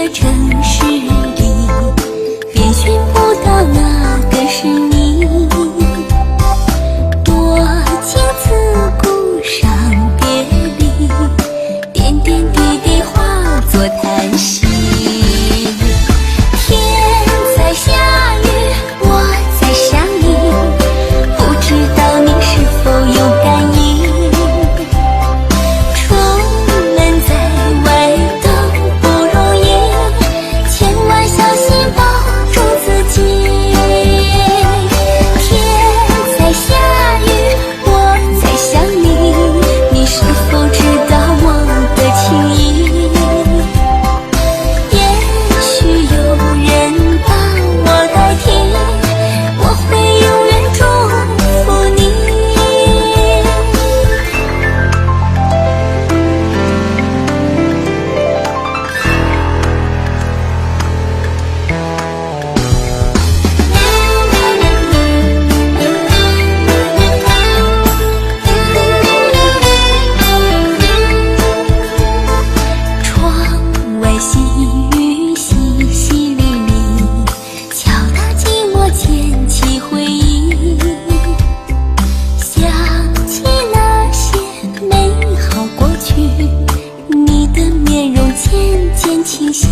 的城市里，遍寻不到那个是你。多情自古伤别离，点点滴滴化作叹息。天在下雨，我在想你，不知道你是否有感应。出门在外都不容易，千万小心保重自己。天在下雨，我在想你，你是否知道我的情意？也许有人把我代替，我会永远祝福你。窗外细雨淅淅沥沥，敲打寂寞，牵起回忆，想起那些美好过去，你的面容渐渐清晰。